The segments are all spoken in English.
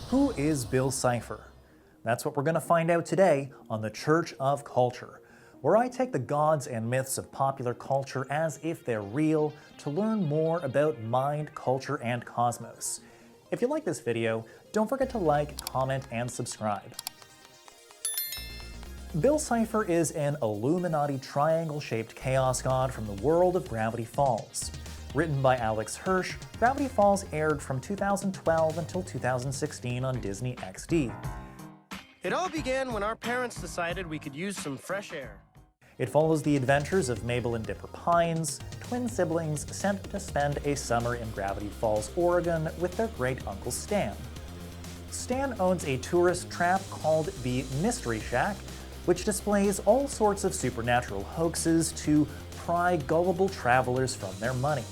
Who is Bill Cipher? That's what we're going to find out today on the Church of Culture, where I take the gods and myths of popular culture as if they're real to learn more about mind, culture, and cosmos. If you like this video, don't forget to like, comment, and subscribe. Bill Cipher is an Illuminati triangle-shaped chaos god from the world of Gravity Falls. Written by Alex Hirsch, Gravity Falls aired from 2012 until 2016 on Disney XD. It all began when our parents decided we could use some fresh air. It follows the adventures of Mabel and Dipper Pines, twin siblings sent to spend a summer in Gravity Falls, Oregon with their great-uncle Stan. Stan owns a tourist trap called the Mystery Shack, which displays all sorts of supernatural hoaxes to pry gullible travelers from their money.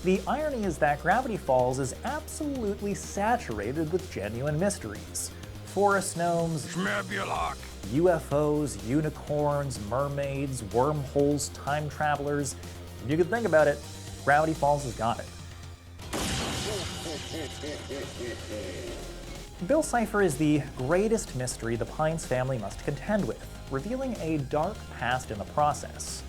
The irony is that Gravity Falls is absolutely saturated with genuine mysteries. Forest gnomes, UFOs, unicorns, mermaids, wormholes, time travelers. If you could think about it, Gravity Falls has got it. Bill Cipher is the greatest mystery the Pines family must contend with, revealing a dark past in the process.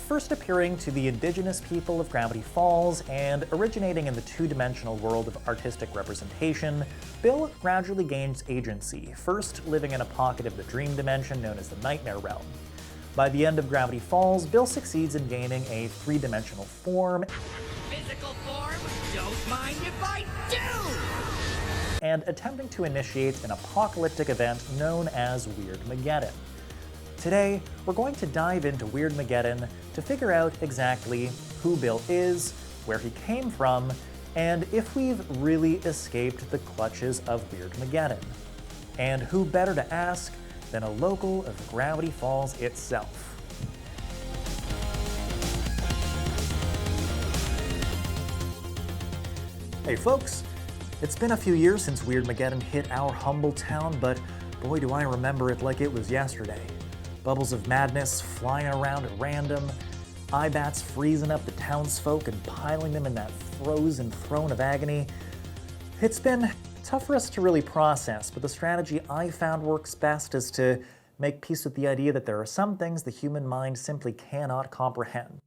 First appearing to the indigenous people of Gravity Falls and originating in the two-dimensional world of artistic representation, Bill gradually gains agency, first living in a pocket of the dream dimension known as the Nightmare Realm. By the end of Gravity Falls, Bill succeeds in gaining a three-dimensional form, physical form, don't mind if I do! And attempting to initiate an apocalyptic event known as Weirdmageddon. Today, we're going to dive into Weirdmageddon to figure out exactly who Bill is, where he came from, and if we've really escaped the clutches of Weirdmageddon. And who better to ask than a local of Gravity Falls itself. Hey folks, it's been a few years since Weirdmageddon hit our humble town, but boy do I remember it like it was yesterday. Bubbles of madness flying around at random, eye-bats freezing up the townsfolk and piling them in that frozen throne of agony. It's been tough for us to really process, but the strategy I found works best is to make peace with the idea that there are some things the human mind simply cannot comprehend.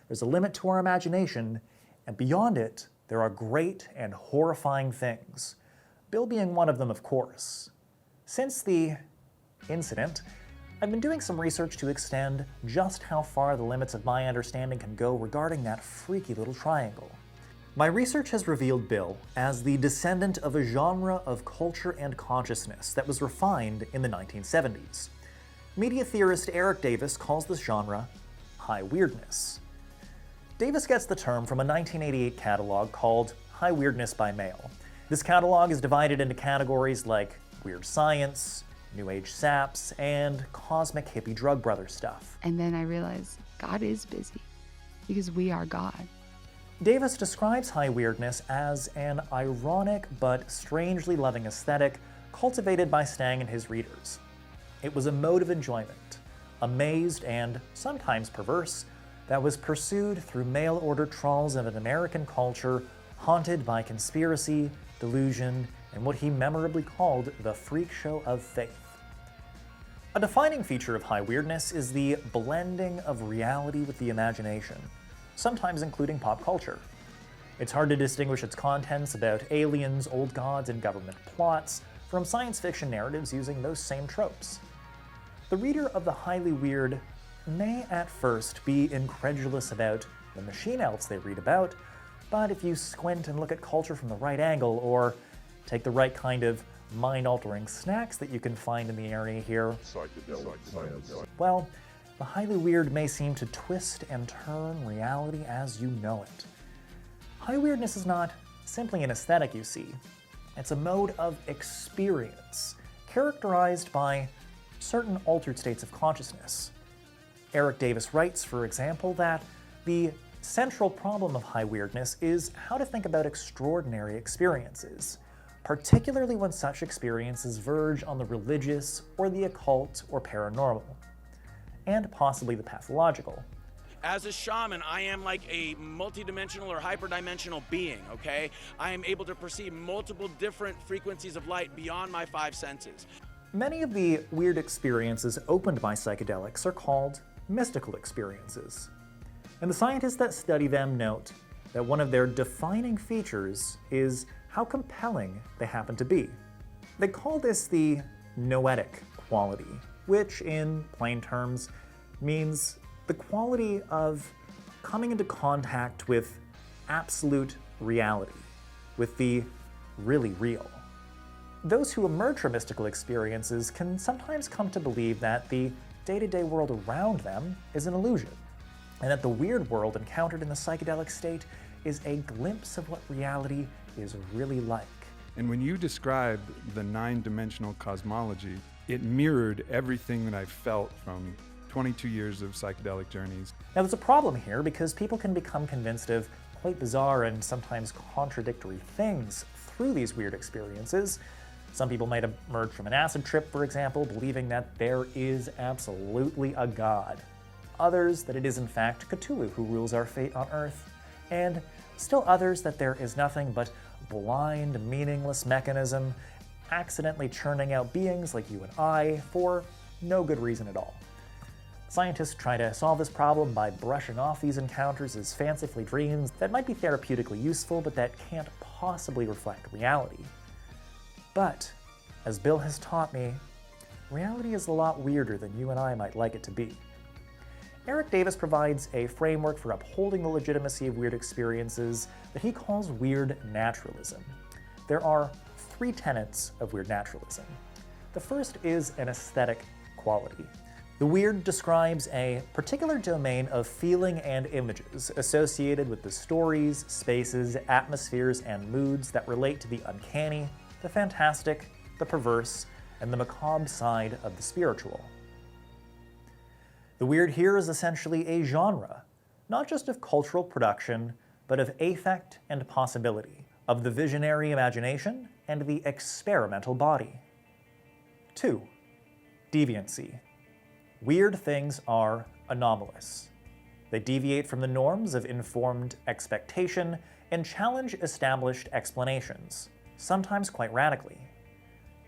There's a limit to our imagination, and beyond it, there are great and horrifying things. Bill being one of them, of course. Since the incident, I've been doing some research to extend just how far the limits of my understanding can go regarding that freaky little triangle. My research has revealed Bill as the descendant of a genre of culture and consciousness that was refined in the 1970s. Media theorist Erik Davis calls this genre high weirdness. Davis gets the term from a 1988 catalog called High Weirdness by Mail. This catalog is divided into categories like weird science, New Age saps, and cosmic hippie drug brother stuff. And then I realized God is busy, because we are God. Davis describes high weirdness as an ironic but strangely loving aesthetic cultivated by Stang and his readers. It was a mode of enjoyment, amazed and sometimes perverse, that was pursued through mail-order trawls of an American culture haunted by conspiracy, delusion, and what he memorably called the freak show of faith. A defining feature of high weirdness is the blending of reality with the imagination, sometimes including pop culture. It's hard to distinguish its contents about aliens, old gods, and government plots from science fiction narratives using those same tropes. The reader of the highly weird may at first be incredulous about the machine elves they read about, but if you squint and look at culture from the right angle, or take the right kind of mind-altering snacks that you can find in the area here, well, the highly weird may seem to twist and turn reality as you know it. High weirdness is not simply an aesthetic, you see. It's a mode of experience, characterized by certain altered states of consciousness. Erik Davis writes, for example, that the central problem of high weirdness is how to think about extraordinary experiences, particularly when such experiences verge on the religious or the occult or paranormal, and possibly the pathological. As a shaman, I am like a multidimensional or hyperdimensional being, okay? I am able to perceive multiple different frequencies of light beyond my 5 senses. Many of the weird experiences opened by psychedelics are called mystical experiences. And the scientists that study them note that one of their defining features is how compelling they happen to be. They call this the noetic quality, which in plain terms means the quality of coming into contact with absolute reality, with the really real. Those who emerge from mystical experiences can sometimes come to believe that the day-to-day world around them is an illusion, and that the weird world encountered in the psychedelic state is a glimpse of what reality is really like. And when you described the 9-dimensional cosmology, it mirrored everything that I felt from 22 years of psychedelic journeys. Now there's a problem here because people can become convinced of quite bizarre and sometimes contradictory things through these weird experiences. Some people might emerge from an acid trip, for example, believing that there is absolutely a god. Others that it is in fact Cthulhu who rules our fate on Earth. And still others that there is nothing but blind, meaningless mechanism accidentally churning out beings like you and I for no good reason at all. Scientists try to solve this problem by brushing off these encounters as fanciful dreams that might be therapeutically useful but that can't possibly reflect reality. But, as Bill has taught me, reality is a lot weirder than you and I might like it to be. Erik Davis provides a framework for upholding the legitimacy of weird experiences that he calls weird naturalism. There are 3 tenets of weird naturalism. The first is an aesthetic quality. The weird describes a particular domain of feeling and images associated with the stories, spaces, atmospheres, and moods that relate to the uncanny, the fantastic, the perverse, and the macabre side of the spiritual. The weird here is essentially a genre, not just of cultural production, but of affect and possibility, of the visionary imagination and the experimental body. 2. Deviancy. Weird things are anomalous. They deviate from the norms of informed expectation and challenge established explanations, sometimes quite radically.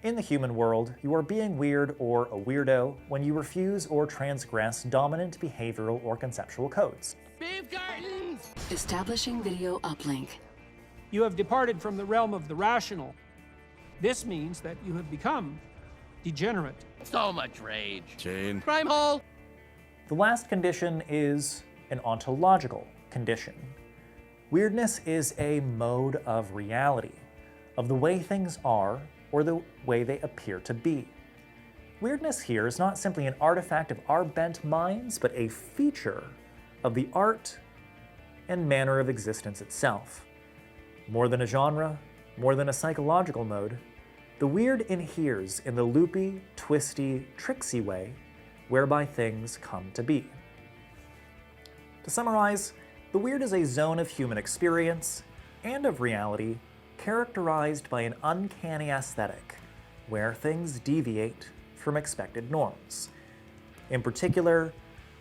In the human world, you are being weird or a weirdo when you refuse or transgress dominant behavioral or conceptual codes. Beef cartons! Establishing video uplink. You have departed from the realm of the rational. This means that you have become degenerate. So much rage. Jane. Crime hole! The last condition is an ontological condition. Weirdness is a mode of reality, of the way things are or the way they appear to be. Weirdness here is not simply an artifact of our bent minds, but a feature of the art and manner of existence itself. More than a genre, more than a psychological mode, the weird inheres in the loopy, twisty, tricksy way whereby things come to be. To summarize, the weird is a zone of human experience and of reality characterized by an uncanny aesthetic, where things deviate from expected norms. In particular,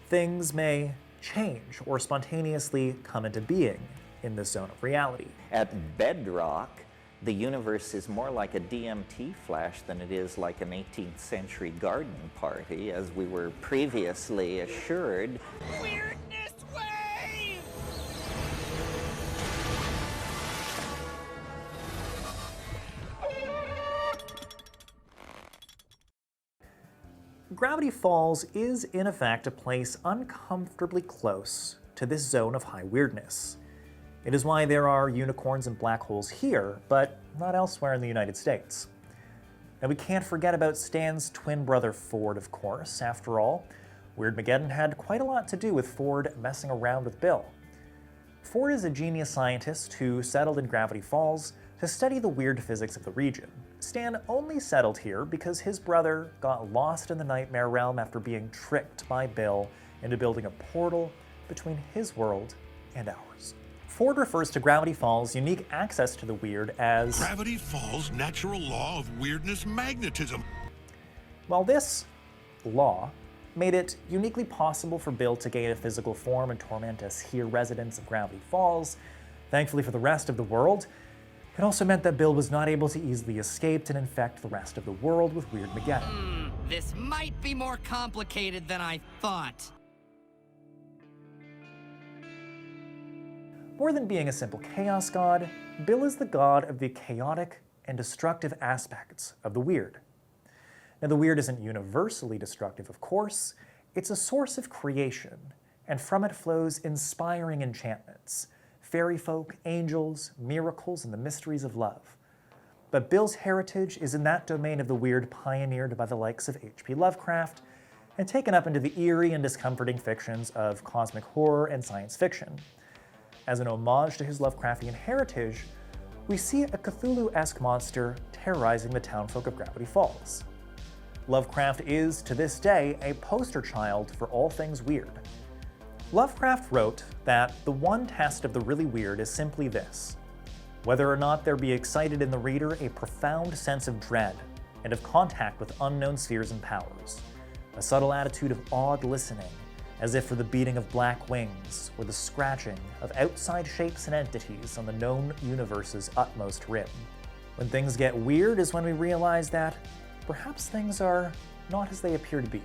things may change or spontaneously come into being in this zone of reality. At bedrock, the universe is more like a DMT flash than it is like an 18th century garden party, as we were previously assured. Weirdness wave! Gravity Falls is in effect a place uncomfortably close to this zone of high weirdness. It is why there are unicorns and black holes here, but not elsewhere in the United States. And we can't forget about Stan's twin brother Ford, of course. After all, Weirdmageddon had quite a lot to do with Ford messing around with Bill. Ford is a genius scientist who settled in Gravity Falls to study the weird physics of the region. Stan only settled here because his brother got lost in the nightmare realm after being tricked by Bill into building a portal between his world and ours. Ford refers to Gravity Falls' unique access to the weird as Gravity Falls' natural law of weirdness magnetism. While this law made it uniquely possible for Bill to gain a physical form and torment us here residents of Gravity Falls. Thankfully for the rest of the world, it also meant that Bill was not able to easily escape and infect the rest of the world with Weirdmageddon. This might be more complicated than I thought. More than being a simple chaos god, Bill is the god of the chaotic and destructive aspects of the weird. Now, the weird isn't universally destructive, of course. It's a source of creation, and from it flows inspiring enchantments, fairy folk, angels, miracles, and the mysteries of love. But Bill's heritage is in that domain of the weird pioneered by the likes of H.P. Lovecraft and taken up into the eerie and discomforting fictions of cosmic horror and science fiction. As an homage to his Lovecraftian heritage, we see a Cthulhu-esque monster terrorizing the townfolk of Gravity Falls. Lovecraft is, to this day, a poster child for all things weird. Lovecraft wrote that the one test of the really weird is simply this: whether or not there be excited in the reader a profound sense of dread and of contact with unknown spheres and powers, a subtle attitude of awed listening, as if for the beating of black wings or the scratching of outside shapes and entities on the known universe's utmost rim. When things get weird is when we realize that perhaps things are not as they appear to be.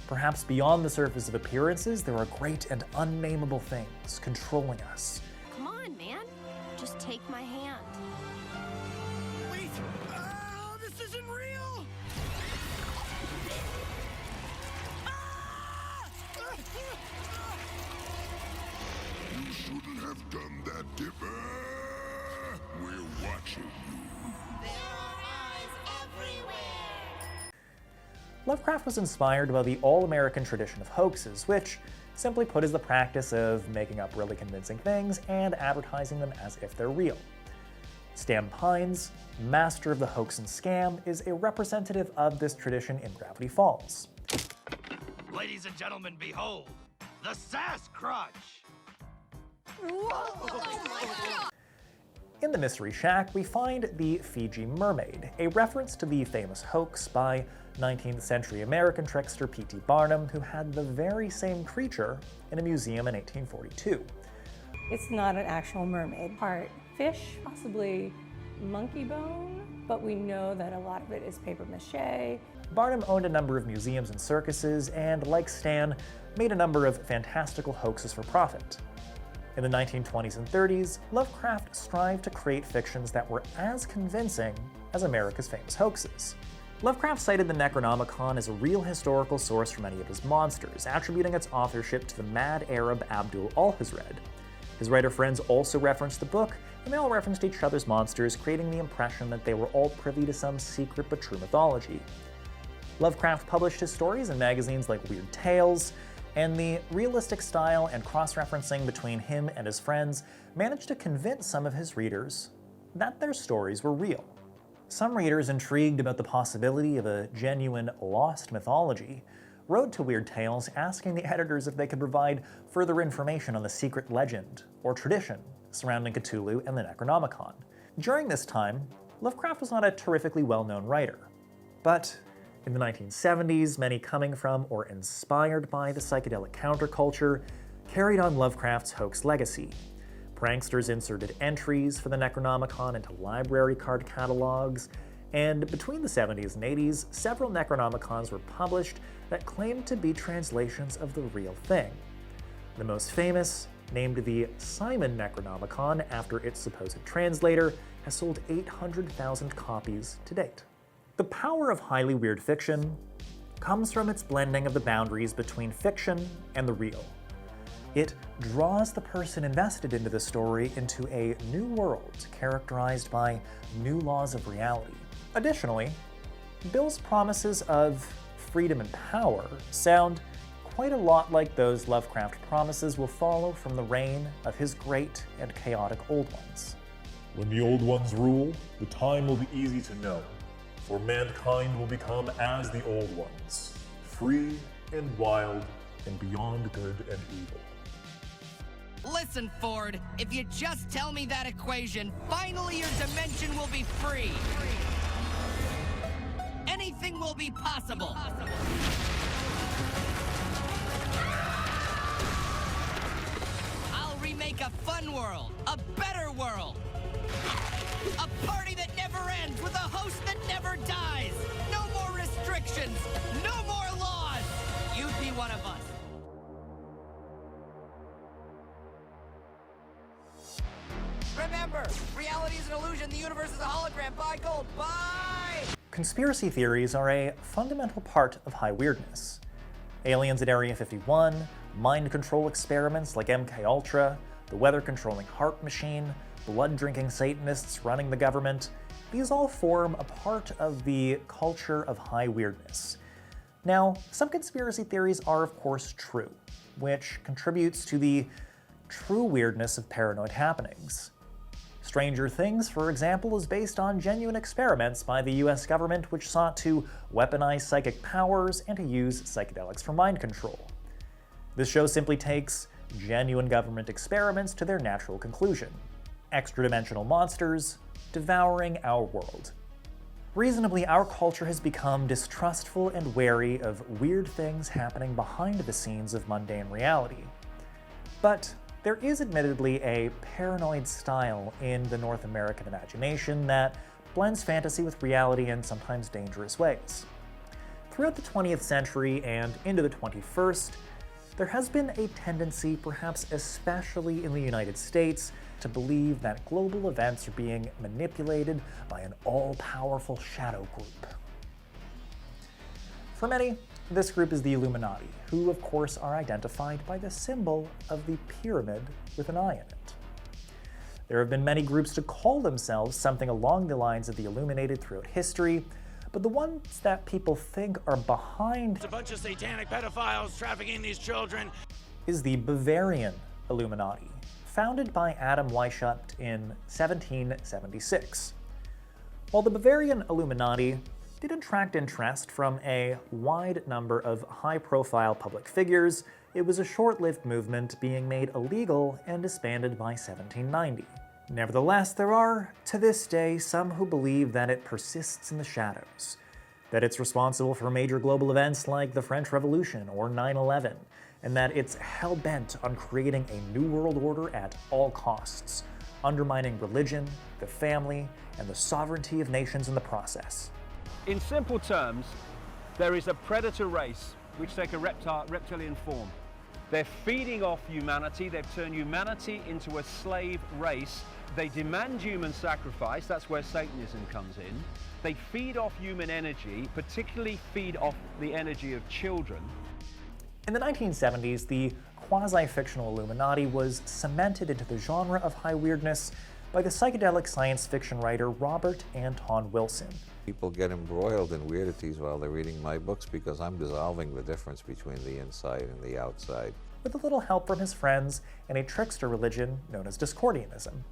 Perhaps beyond the surface of appearances, there are great and unnameable things controlling us. Come on, man. Just take my hand. Wait! Oh, this isn't real! You shouldn't have done that, Dipper. We're watching you. There are eyes everywhere. Lovecraft was inspired by the all-American tradition of hoaxes, which, simply put, is the practice of making up really convincing things and advertising them as if they're real. Stan Pines, master of the hoax and scam, is a representative of this tradition in Gravity Falls. Ladies and gentlemen, behold, the Sass Crunch! In the Mystery Shack, we find the Fiji Mermaid, a reference to the famous hoax by 19th century American trickster P.T. Barnum, who had the very same creature in a museum in 1842. It's not an actual mermaid. Part fish, possibly monkey bone, but we know that a lot of it is paper mache. Barnum owned a number of museums and circuses, and like Stan, made a number of fantastical hoaxes for profit. In the 1920s and 30s, Lovecraft strived to create fictions that were as convincing as America's famous hoaxes. Lovecraft cited the Necronomicon as a real historical source for many of his monsters, attributing its authorship to the mad Arab Abdul Alhazred. His writer friends also referenced the book, and they all referenced each other's monsters, creating the impression that they were all privy to some secret but true mythology. Lovecraft published his stories in magazines like Weird Tales, and the realistic style and cross-referencing between him and his friends managed to convince some of his readers that their stories were real. Some readers, intrigued about the possibility of a genuine lost mythology, wrote to Weird Tales asking the editors if they could provide further information on the secret legend or tradition surrounding Cthulhu and the Necronomicon. During this time, Lovecraft was not a terrifically well-known writer, but in the 1970s, many coming from or inspired by the psychedelic counterculture carried on Lovecraft's hoax legacy. Pranksters inserted entries for the Necronomicon into library card catalogs, and between the 70s and 80s, several Necronomicons were published that claimed to be translations of the real thing. The most famous, named the Simon Necronomicon after its supposed translator, has sold 800,000 copies to date. The power of highly weird fiction comes from its blending of the boundaries between fiction and the real. It draws the person invested into the story into a new world characterized by new laws of reality. Additionally, Bill's promises of freedom and power sound quite a lot like those Lovecraft promises will follow from the reign of his great and chaotic Old Ones. When the Old Ones rule, the time will be easy to know, for mankind will become as the Old Ones, free and wild and beyond good and evil. Listen, Ford, if you just tell me that equation, finally your dimension will be free. Anything will be possible. I'll remake a fun world, a better world. A party that never ends with a host that never dies. No more restrictions, no more laws. You'd be one of us. Remember, reality is an illusion, the universe is a hologram. Buy gold, buy! Conspiracy theories are a fundamental part of high weirdness. Aliens at Area 51, mind control experiments like MKUltra, the weather-controlling heart machine, blood-drinking Satanists running the government, these all form a part of the culture of high weirdness. Now, some conspiracy theories are of course true, which contributes to the true weirdness of paranoid happenings. Stranger Things, for example, is based on genuine experiments by the US government which sought to weaponize psychic powers and to use psychedelics for mind control. This show simply takes genuine government experiments to their natural conclusion: extra-dimensional monsters devouring our world. Reasonably, our culture has become distrustful and wary of weird things happening behind the scenes of mundane reality. But there is admittedly a paranoid style in the North American imagination that blends fantasy with reality in sometimes dangerous ways. Throughout the 20th century and into the 21st, there has been a tendency, perhaps especially in the United States, to believe that global events are being manipulated by an all-powerful shadow group. For many, this group is the Illuminati, who of course are identified by the symbol of the pyramid with an eye in it. There have been many groups to call themselves something along the lines of the Illuminated throughout history, but the ones that people think are behind It's a bunch of satanic pedophiles trafficking these children is the Bavarian Illuminati, founded by Adam Weishaupt in 1776. While the Bavarian Illuminati did attract interest from a wide number of high-profile public figures, it was a short-lived movement being made illegal and disbanded by 1790. Nevertheless, there are, to this day, some who believe that it persists in the shadows, that it's responsible for major global events like the French Revolution or 9/11, and that it's hell-bent on creating a new world order at all costs, undermining religion, the family, and the sovereignty of nations in the process. In simple terms, there is a predator race which take a reptilian form. They're feeding off humanity, they've turned humanity into a slave race. They demand human sacrifice, that's where Satanism comes in. They feed off human energy, particularly feed off the energy of children. In the 1970s, the quasi-fictional Illuminati was cemented into the genre of high weirdness by the psychedelic science fiction writer Robert Anton Wilson. People get embroiled in weirdities while they're reading my books because I'm dissolving the difference between the inside and the outside. With a little help from his friends and a trickster religion known as Discordianism.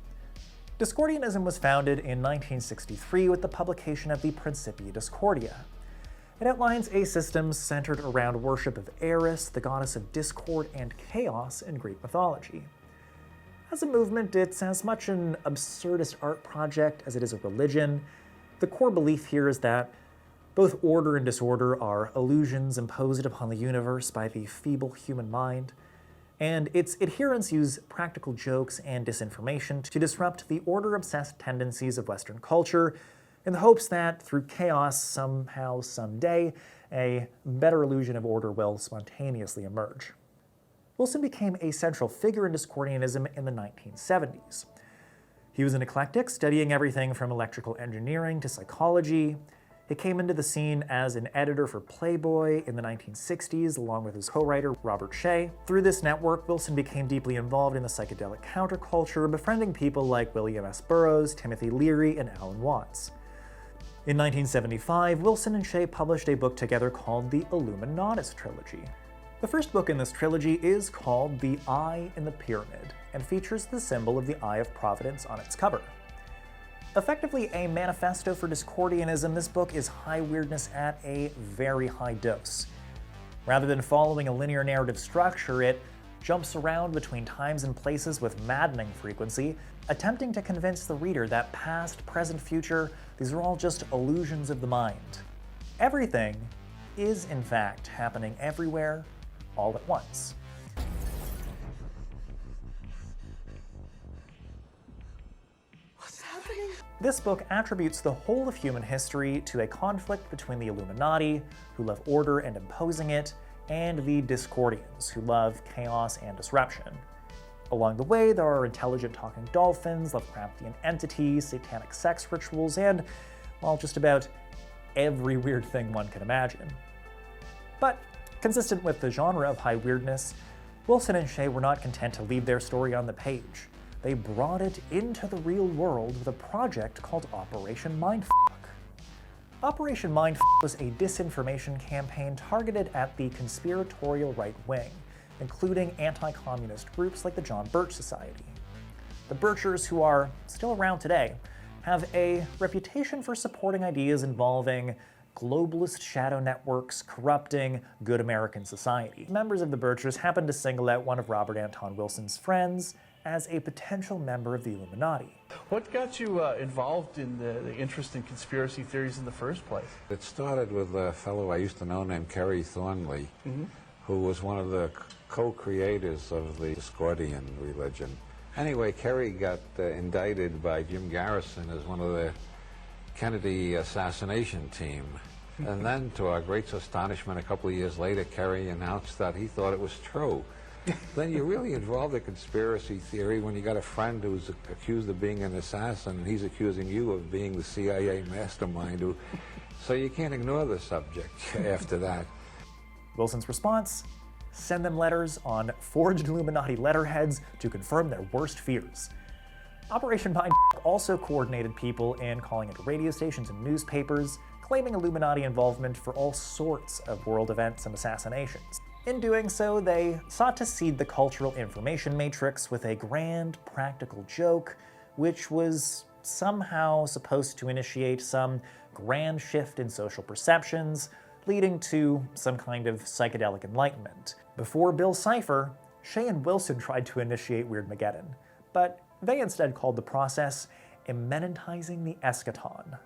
Discordianism was founded in 1963 with the publication of the Principia Discordia. It outlines a system centered around worship of Eris, the goddess of discord and chaos in Greek mythology. As a movement, it's as much an absurdist art project as it is a religion. The core belief here is that both order and disorder are illusions imposed upon the universe by the feeble human mind, and its adherents use practical jokes and disinformation to disrupt the order-obsessed tendencies of Western culture in the hopes that, through chaos, somehow, someday, a better illusion of order will spontaneously emerge. Wilson became a central figure in Discordianism in the 1970s. He was an eclectic, studying everything from electrical engineering to psychology. He came into the scene as an editor for Playboy in the 1960s, along with his co-writer Robert Shea. Through this network, Wilson became deeply involved in the psychedelic counterculture, befriending people like William S. Burroughs, Timothy Leary, and Alan Watts. In 1975, Wilson and Shea published a book together called the Illuminatus Trilogy. The first book in this trilogy is called The Eye in the Pyramid, and features the symbol of the Eye of Providence on its cover. Effectively a manifesto for Discordianism, this book is high weirdness at a very high dose. Rather than following a linear narrative structure, it jumps around between times and places with maddening frequency, attempting to convince the reader that past, present, future, these are all just illusions of the mind. Everything is in fact happening everywhere, all at once. What's happening? This book attributes the whole of human history to a conflict between the Illuminati, who love order and imposing it, and the Discordians, who love chaos and disruption. Along the way, there are intelligent talking dolphins, Lovecraftian entities, satanic sex rituals, and, well, just about every weird thing one can imagine. But, consistent with the genre of high weirdness, Wilson and Shea were not content to leave their story on the page. They brought it into the real world with a project called Operation Mindfuck. Operation Mindfuck was a disinformation campaign targeted at the conspiratorial right wing, including anti-communist groups like the John Birch Society. The Birchers, who are still around today, have a reputation for supporting ideas involving globalist shadow networks corrupting good American society. Members of the Birchers happened to single out one of Robert Anton Wilson's friends as a potential member of the Illuminati. What got you involved in the interest in conspiracy theories in the first place? It started with a fellow I used to know named Kerry Thornley, who was one of the co-creators of the Discordian religion. Anyway, Kerry got indicted by Jim Garrison as one of the Kennedy assassination team. And then, to our great astonishment, a couple of years later, Kerry announced that he thought it was true. Then you're really involved in conspiracy theory when you got a friend who's accused of being an assassin, and he's accusing you of being the CIA mastermind. So you can't ignore the subject after that. Wilson's response? Send them letters on forged Illuminati letterheads to confirm their worst fears. Operation Mindfuck also coordinated people in calling into radio stations and newspapers, claiming Illuminati involvement for all sorts of world events and assassinations. In doing so, they sought to seed the cultural information matrix with a grand, practical joke, which was somehow supposed to initiate some grand shift in social perceptions, leading to some kind of psychedelic enlightenment. Before Bill Cipher, Shea and Wilson tried to initiate Weirdmageddon, but they instead called the process immanentizing the eschaton.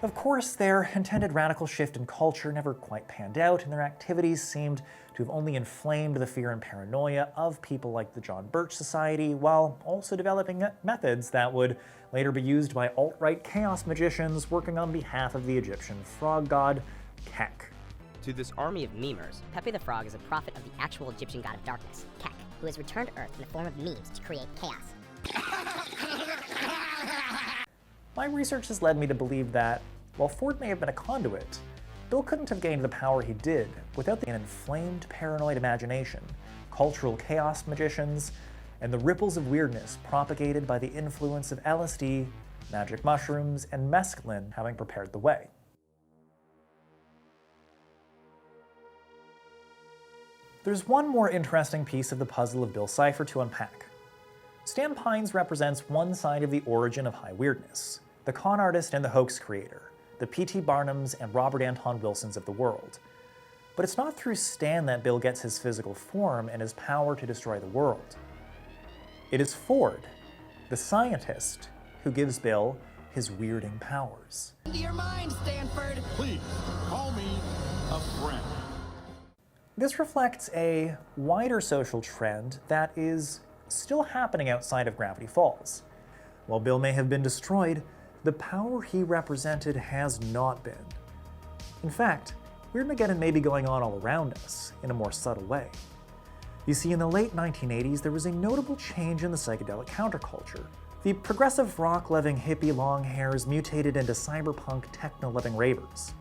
Of course, their intended radical shift in culture never quite panned out, and their activities seemed to have only inflamed the fear and paranoia of people like the John Birch Society, while also developing methods that would later be used by alt-right chaos magicians working on behalf of the Egyptian frog god, Kek. To this army of memers, Pepe the Frog is a prophet of the actual Egyptian god of darkness, Kek, who has returned to Earth in the form of memes to create chaos. My research has led me to believe that, while Ford may have been a conduit, Bill couldn't have gained the power he did without an inflamed paranoid imagination, cultural chaos magicians, and the ripples of weirdness propagated by the influence of LSD, magic mushrooms, and mescaline having prepared the way. There's one more interesting piece of the puzzle of Bill Cipher to unpack. Stan Pines represents one side of the origin of high weirdness, the con artist and the hoax creator, the P.T. Barnums and Robert Anton Wilsons of the world. But it's not through Stan that Bill gets his physical form and his power to destroy the world. It is Ford, the scientist, who gives Bill his weirding powers. Into your mind, Stanford! Please, call me a friend. This reflects a wider social trend that is still happening outside of Gravity Falls. While Bill may have been destroyed, the power he represented has not been. In fact, Weirdmageddon may be going on all around us, in a more subtle way. You see, in the late 1980s, there was a notable change in the psychedelic counterculture. The progressive rock-loving hippie long hairs mutated into cyberpunk techno-loving ravers.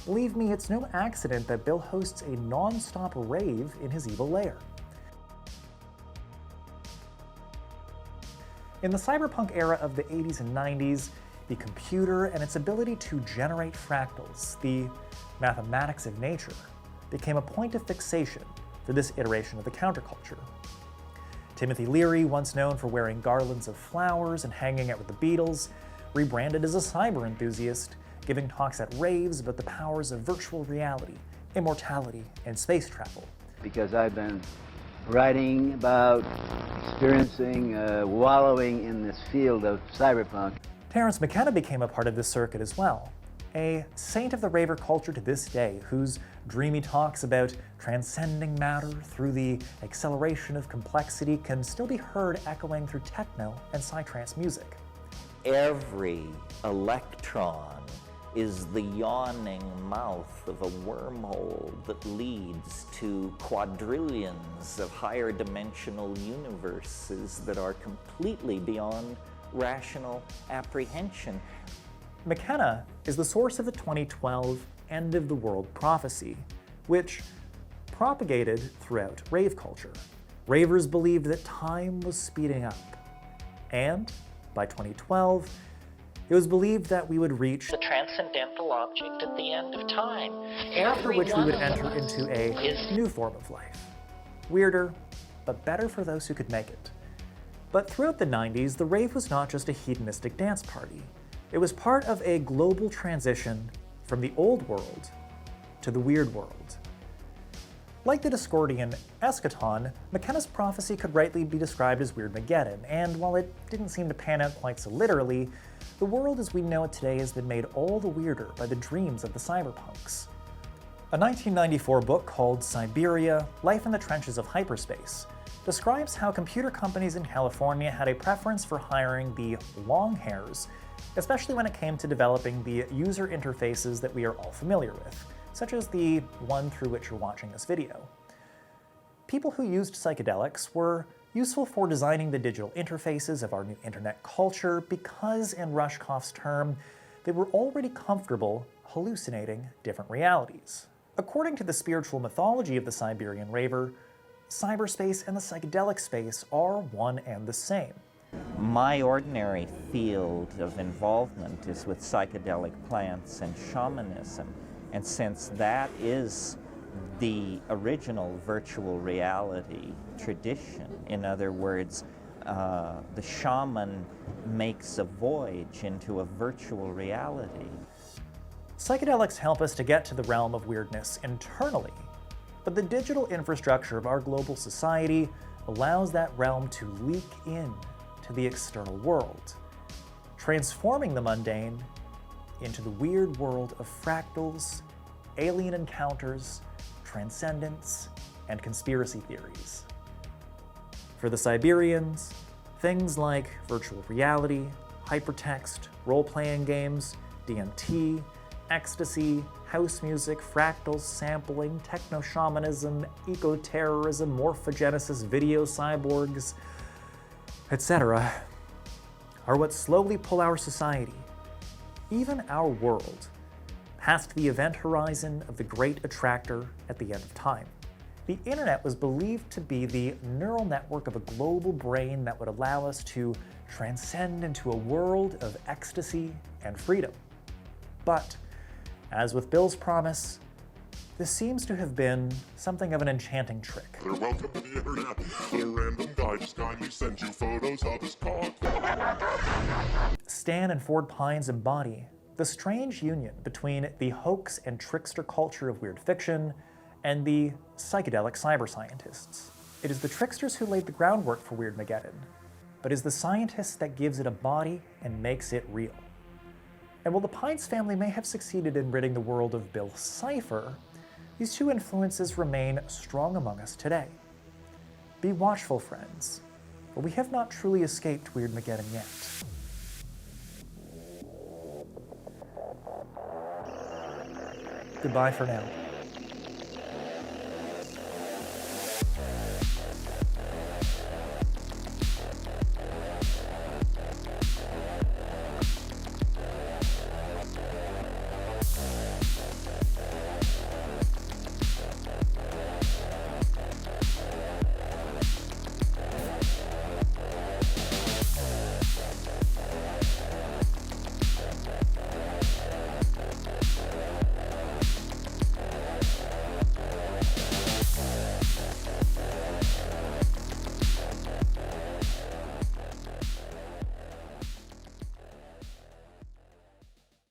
Believe me, it's no accident that Bill hosts a non-stop rave in his evil lair. In the cyberpunk era of the 80s and 90s, the computer and its ability to generate fractals, the mathematics of nature, became a point of fixation for this iteration of the counterculture. Timothy Leary, once known for wearing garlands of flowers and hanging out with the Beatles, rebranded as a cyber enthusiast, giving talks at raves about the powers of virtual reality, immortality, and space travel. Because I've been writing about experiencing, wallowing in this field of cyberpunk. Terence McKenna became a part of this circuit as well, a saint of the raver culture to this day, whose dreamy talks about transcending matter through the acceleration of complexity can still be heard echoing through techno and psytrance music. Every electron is the yawning mouth of a wormhole that leads to quadrillions of higher dimensional universes that are completely beyond rational apprehension. McKenna is the source of the 2012 end of the world prophecy, which propagated throughout rave culture. Ravers believed that time was speeding up, and by 2012, it was believed that we would reach the transcendental object at the end of time, after which we would enter into a new form of life. Weirder, but better for those who could make it. But throughout the 90s, the rave was not just a hedonistic dance party. It was part of a global transition from the old world to the weird world. Like the Discordian eschaton, McKenna's prophecy could rightly be described as Weirdmageddon, and while it didn't seem to pan out quite so literally, the world as we know it today has been made all the weirder by the dreams of the cyberpunks. A 1994 book called Cyberia, Life in the Trenches of Hyperspace, describes how computer companies in California had a preference for hiring the long hairs, especially when it came to developing the user interfaces that we are all familiar with, such as the one through which you're watching this video. People who used psychedelics were useful for designing the digital interfaces of our new internet culture because, in Rushkoff's term, they were already comfortable hallucinating different realities. According to the spiritual mythology of the Siberian raver, cyberspace and the psychedelic space are one and the same. My ordinary field of involvement is with psychedelic plants and shamanism, and since that is the original virtual reality tradition, in other words, the shaman makes a voyage into a virtual reality. Psychedelics help us to get to the realm of weirdness internally, but the digital infrastructure of our global society allows that realm to leak in to the external world, transforming the mundane into the weird world of fractals, alien encounters, transcendence, and conspiracy theories. For the Siberians, things like virtual reality, hypertext, role-playing games, DMT, ecstasy, house music, fractals, sampling, techno-shamanism, eco-terrorism, morphogenesis, video cyborgs, etc., are what slowly pull our society, even our world, past the event horizon of the great attractor at the end of time. The internet was believed to be the neural network of a global brain that would allow us to transcend into a world of ecstasy and freedom. But, as with Bill's promise, this seems to have been something of an enchanting trick. Welcome to the internet. A random guy just kindly sent you photos of his cock. Stan and Ford Pines embody the strange union between the hoax and trickster culture of weird fiction and the psychedelic cyber scientists. It is the tricksters who laid the groundwork for Weirdmageddon, but is the scientist that gives it a body and makes it real. And while the Pines family may have succeeded in ridding the world of Bill Cipher, these two influences remain strong among us today. Be watchful, friends, for we have not truly escaped Weirdmageddon yet. Goodbye for now.